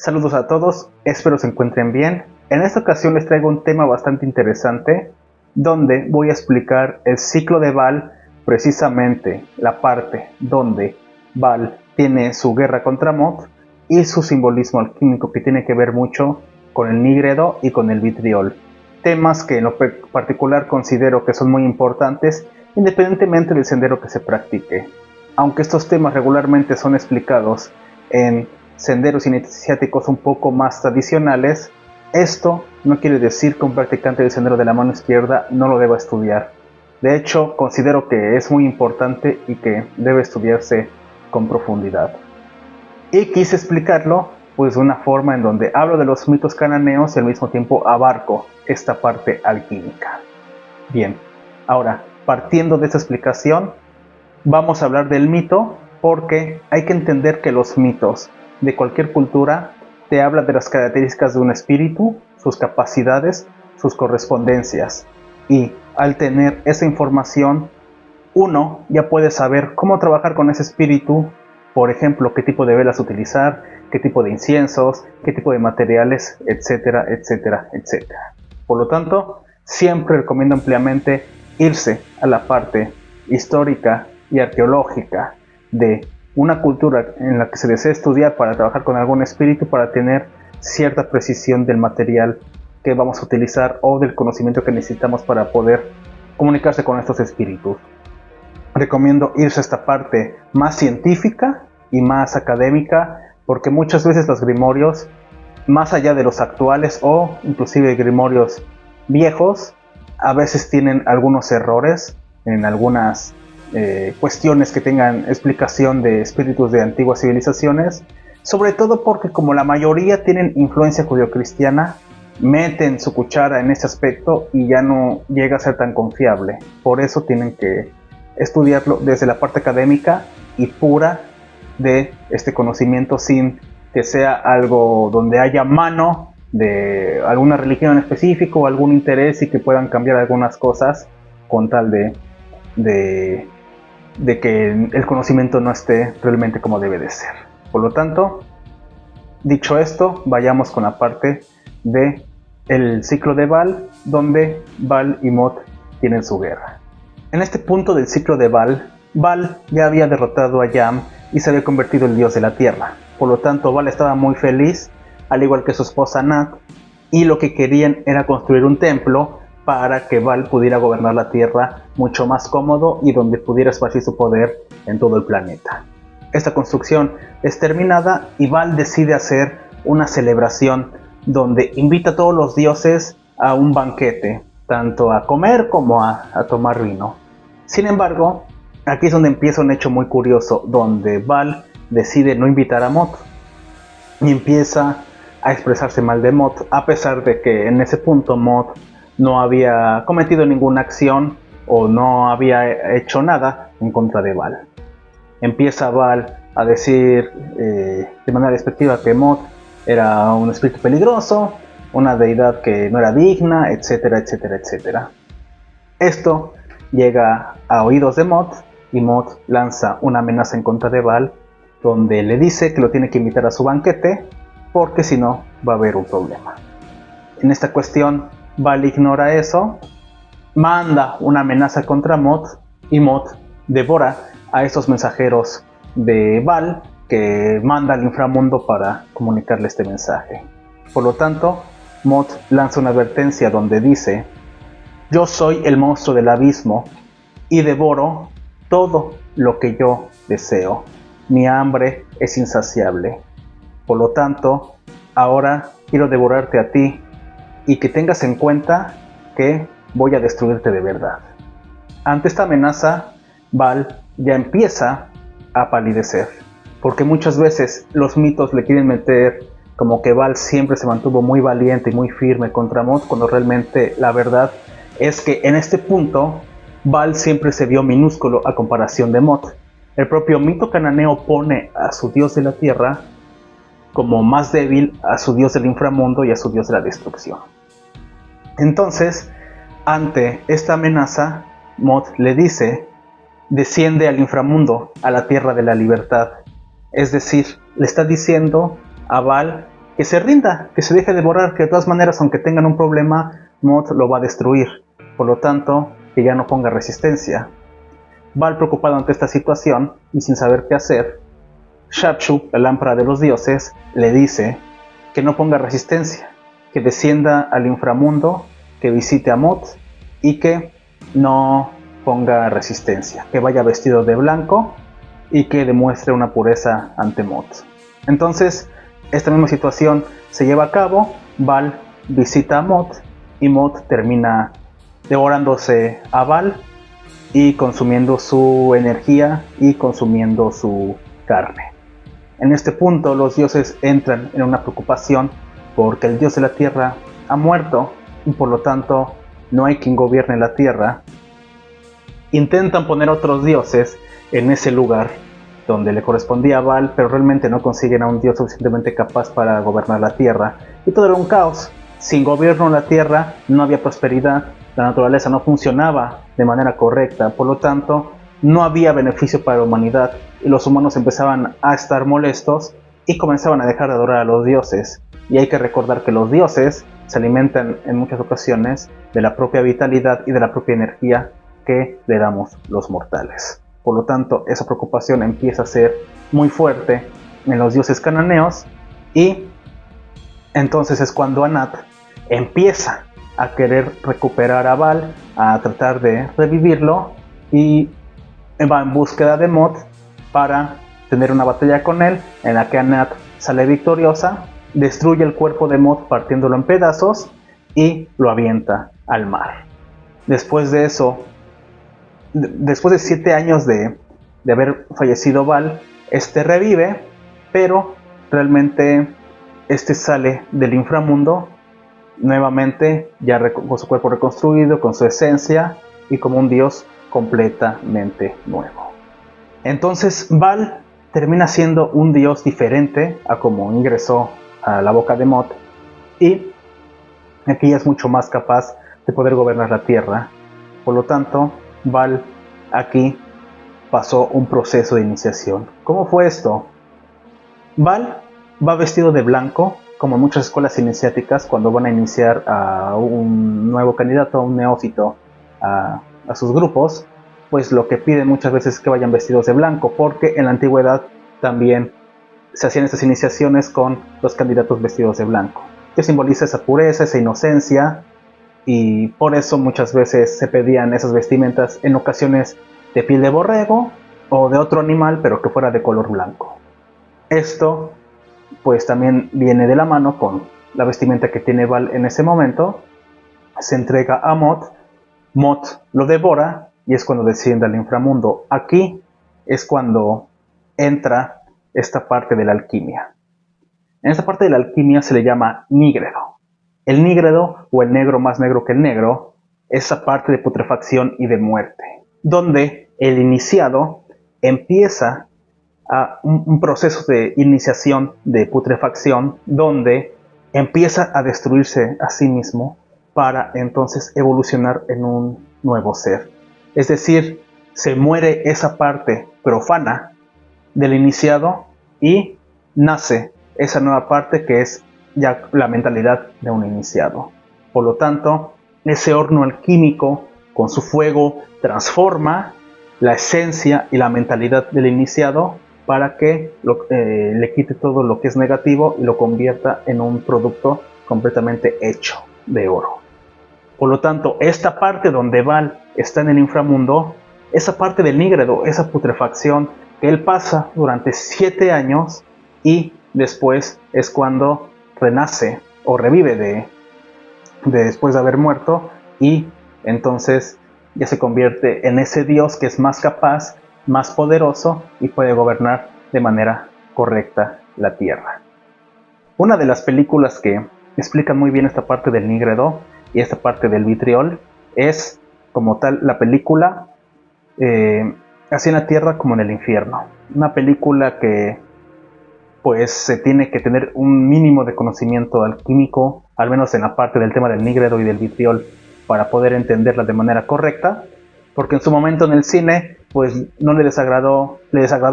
Saludos a todos, espero se encuentren bien. En esta ocasión les traigo un tema bastante interesante, donde voy a explicar el ciclo de Baal, precisamente la parte donde Baal tiene su guerra contra Mot y su simbolismo alquímico que tiene que ver mucho con el nígredo y con el vitriol. Temas que en lo particular considero que son muy importantes independientemente del sendero que se practique. Aunque estos temas regularmente son explicados en senderos iniciáticos un poco más tradicionales, esto no quiere decir que un practicante del sendero de la mano izquierda no lo deba estudiar. De hecho, considero que es muy importante y que debe estudiarse con profundidad. Y quise explicarlo pues de una forma en donde hablo de los mitos cananeos y al mismo tiempo abarco esta parte alquímica. Bien, ahora, partiendo de esta explicación, vamos a hablar del mito porque hay que entender que los mitos de cualquier cultura te hablan de las características de un espíritu, sus capacidades, sus correspondencias. Y al tener esa información, uno ya puede saber cómo trabajar con ese espíritu, por ejemplo, qué tipo de velas utilizar, qué tipo de inciensos, qué tipo de materiales, etcétera, etcétera, etcétera. Por lo tanto, siempre recomiendo ampliamente irse a la parte histórica y arqueológica de una cultura en la que se desea estudiar para trabajar con algún espíritu para tener cierta precisión del material que vamos a utilizar o del conocimiento que necesitamos para poder comunicarse con estos espíritus. Recomiendo irse a esta parte más científica y más académica porque muchas veces los grimorios, más allá de los actuales o inclusive grimorios viejos, a veces tienen algunos errores en algunas cuestiones que tengan explicación de espíritus de antiguas civilizaciones, sobre todo porque como la mayoría tienen influencia judeocristiana, meten su cuchara en ese aspecto y ya no llega a ser tan confiable. Por eso tienen que estudiarlo desde la parte académica y pura de este conocimiento sin que sea algo donde haya mano de alguna religión en específico o algún interés y que puedan cambiar algunas cosas con tal de que el conocimiento no esté realmente como debe de ser. Por lo tanto, dicho esto, vayamos con la parte de el ciclo de Baal, donde Baal y Mot tienen su guerra. En este punto del ciclo de Baal, Baal ya había derrotado a Yam y se había convertido en dios de la tierra. Por lo tanto, Baal estaba muy feliz, al igual que su esposa Nat, y lo que querían era construir un templo para que Baal pudiera gobernar la tierra mucho más cómodo y donde pudiera esparcir su poder en todo el planeta. Esta construcción es terminada y Baal decide hacer una celebración donde invita a todos los dioses a un banquete, tanto a comer como a tomar vino. Sin embargo, aquí es donde empieza un hecho muy curioso, donde Baal decide no invitar a Mot y empieza a expresarse mal de Mot, a pesar de que en ese punto Mot no había cometido ninguna acción o no había hecho nada en contra de Baal. Empieza Baal a decir de manera despectiva que Mot era un espíritu peligroso, una deidad que no era digna, etcétera, etcétera, etcétera. Esto llega a oídos de Mot y Mot lanza una amenaza en contra de Baal, donde le dice que lo tiene que invitar a su banquete porque si no va a haber un problema. En esta cuestión Baal ignora eso, manda una amenaza contra Mot y Mot devora a estos mensajeros de Baal que manda al inframundo para comunicarle este mensaje. Por lo tanto, Mot lanza una advertencia donde dice: yo soy el monstruo del abismo y devoro todo lo que yo deseo. Mi hambre es insaciable. Por lo tanto, ahora quiero devorarte a ti y que tengas en cuenta que voy a destruirte de verdad. Ante esta amenaza, Baal ya empieza a palidecer, porque muchas veces los mitos le quieren meter como que Baal siempre se mantuvo muy valiente y muy firme contra Mot, cuando realmente la verdad es que en este punto Baal siempre se vio minúsculo a comparación de Mot. El propio mito cananeo pone a su dios de la tierra como más débil a su dios del inframundo y a su dios de la destrucción. Entonces, ante esta amenaza, Mot le dice: desciende al inframundo, a la tierra de la libertad. Es decir, le está diciendo a Baal que se rinda, que se deje devorar, que de todas maneras, aunque tengan un problema, Mod lo va a destruir. Por lo tanto, que ya no ponga resistencia. Val, preocupado ante esta situación y sin saber qué hacer, Shapshu, la lámpara de los dioses, le dice que no ponga resistencia, que descienda al inframundo, que visite a Mod y que no ponga resistencia, que vaya vestido de blanco y que demuestre una pureza ante Mod. Entonces, esta misma situación se lleva a cabo. Val visita a Mod y Mod termina devorándose a Val y consumiendo su energía y consumiendo su carne. En este punto los dioses entran en una preocupación porque el dios de la tierra ha muerto y por lo tanto no hay quien gobierne la tierra. Intentan poner otros dioses en ese lugar donde le correspondía a Val, pero realmente no consiguen a un dios suficientemente capaz para gobernar la tierra. Y todo era un caos. Sin gobierno en la tierra no había prosperidad, la naturaleza no funcionaba de manera correcta, por lo tanto no había beneficio para la humanidad y los humanos empezaban a estar molestos y comenzaban a dejar de adorar a los dioses. Y hay que recordar que los dioses se alimentan en muchas ocasiones de la propia vitalidad y de la propia energía que le damos los mortales. Por lo tanto, esa preocupación empieza a ser muy fuerte en los dioses cananeos y entonces es cuando Anat empieza a querer recuperar a Val, a tratar de revivirlo y va en búsqueda de Mod para tener una batalla con él en la que Anat sale victoriosa, destruye el cuerpo de Mod partiéndolo en pedazos y lo avienta al mar. Después de eso, después de 7 años de haber fallecido Val, este revive, pero realmente este sale del inframundo nuevamente, ya con su cuerpo reconstruido, con su esencia y como un dios completamente nuevo. Entonces Val termina siendo un dios diferente a como ingresó a la boca de Mod y aquí es mucho más capaz de poder gobernar la tierra. Por lo tanto, Val aquí pasó un proceso de iniciación. ¿Cómo fue esto? Val va vestido de blanco, como en muchas escuelas iniciáticas cuando van a iniciar a un nuevo candidato, a un neófito, a sus grupos, pues lo que piden muchas veces es que vayan vestidos de blanco, porque en la antigüedad también se hacían estas iniciaciones con los candidatos vestidos de blanco, que simboliza esa pureza, esa inocencia, y por eso muchas veces se pedían esas vestimentas en ocasiones de piel de borrego o de otro animal, pero que fuera de color blanco. Esto pues también viene de la mano con la vestimenta que tiene Val en ese momento. Se entrega a Mod, Mod lo devora y es cuando desciende al inframundo. Aquí es cuando entra esta parte de la alquimia. En esta parte de la alquimia se le llama nígredo. El nígredo, o el negro más negro que el negro, es esa parte de putrefacción y de muerte, donde el iniciado empieza a un proceso de iniciación de putrefacción, donde empieza a destruirse a sí mismo para entonces evolucionar en un nuevo ser. Es decir, se muere esa parte profana del iniciado y nace esa nueva parte que es ya la mentalidad de un iniciado. Por lo tanto, ese horno alquímico con su fuego transforma la esencia y la mentalidad del iniciado para que le quite todo lo que es negativo y lo convierta en un producto completamente hecho de oro. Por lo tanto, esta parte donde Val está en el inframundo, esa parte del nígredo, esa putrefacción que él pasa durante 7 años y después es cuando renace o revive de después de haber muerto y entonces ya se convierte en ese dios que es más capaz, más poderoso y puede gobernar de manera correcta la tierra. Una de las películas que explican muy bien esta parte del nígredo y esta parte del vitriol es como tal la película Así en la tierra como en el infierno. Una película que pues se tiene que tener un mínimo de conocimiento alquímico, al menos en la parte del tema del nígredo y del vitriol, para poder entenderla de manera correcta, porque en su momento en el cine pues no le desagradó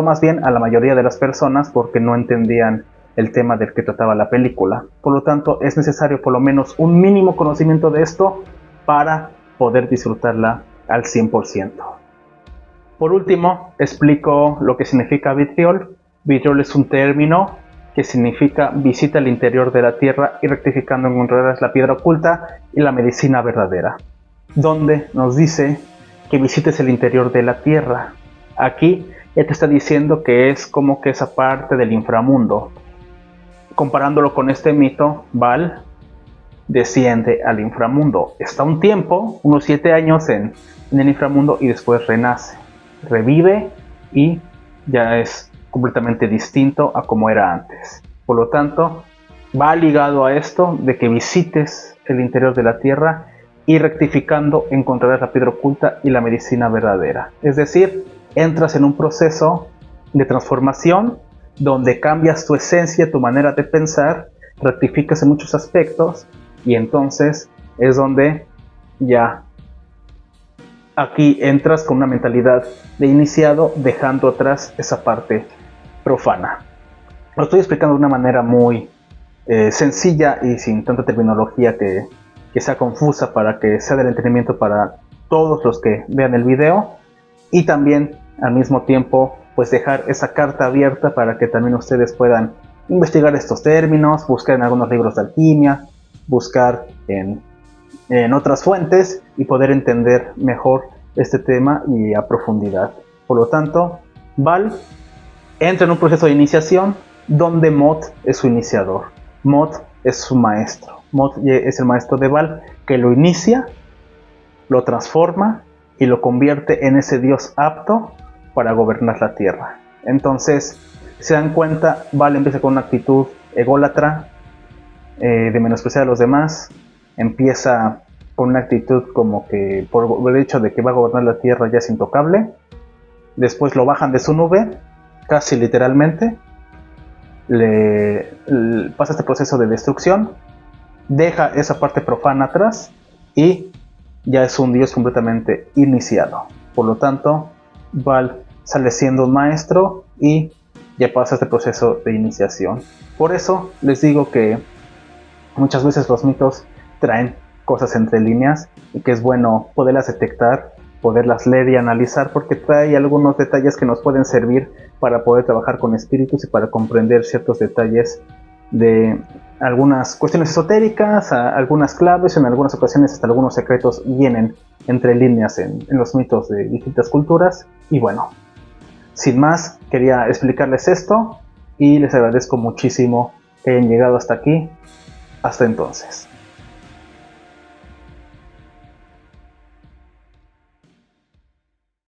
más bien a la mayoría de las personas porque no entendían el tema del que trataba la película. Por lo tanto, es necesario por lo menos un mínimo conocimiento de esto para poder disfrutarla al 100%. Por último, explico lo que significa vitriol. Vitriol es un término que significa visita al interior de la tierra y rectificando encontrarás la piedra oculta y la medicina verdadera, donde nos dice que visites el interior de la tierra. Aquí ya te está diciendo que es como que esa parte del inframundo. Comparándolo con este mito, Val desciende al inframundo. Está un tiempo, unos 7 años en el inframundo y después renace, revive y ya es completamente distinto a como era antes. Por lo tanto, va ligado a esto de que visites el interior de la tierra y rectificando encontrarás la piedra oculta y la medicina verdadera. Es decir, entras en un proceso de transformación donde cambias tu esencia, tu manera de pensar, rectificas en muchos aspectos y entonces es donde ya aquí entras con una mentalidad de iniciado, dejando atrás esa parte profana. Lo estoy explicando de una manera muy sencilla y sin tanta terminología que sea confusa, para que sea del entretenimiento para todos los que vean el video, y también al mismo tiempo pues dejar esa carta abierta para que también ustedes puedan investigar estos términos, buscar en algunos libros de alquimia, buscar en otras fuentes y poder entender mejor este tema y a profundidad. Por lo tanto, Val entra en un proceso de iniciación donde Mot es su iniciador. Mot es su maestro. Mot es el maestro de Val que lo inicia, lo transforma y lo convierte en ese dios apto para gobernar la tierra. Entonces, se dan cuenta, Val empieza con una actitud ególatra, de menospreciar a los demás. Empieza con una actitud como que por el hecho de que va a gobernar la tierra ya es intocable. Después lo bajan de su nube, casi literalmente. Pasa este proceso de destrucción, deja esa parte profana atrás y ya es un dios completamente iniciado. Por lo tanto, Val sale siendo un maestro y ya pasa este proceso de iniciación. Por eso les digo que muchas veces los mitos traen cosas entre líneas y que es bueno poderlas detectar, poderlas leer y analizar, porque trae algunos detalles que nos pueden servir para poder trabajar con espíritus y para comprender ciertos detalles de algunas cuestiones esotéricas, algunas claves, en algunas ocasiones hasta algunos secretos vienen entre líneas en los mitos de distintas culturas. Y bueno, sin más, quería explicarles esto y les agradezco muchísimo que hayan llegado hasta aquí. Hasta entonces.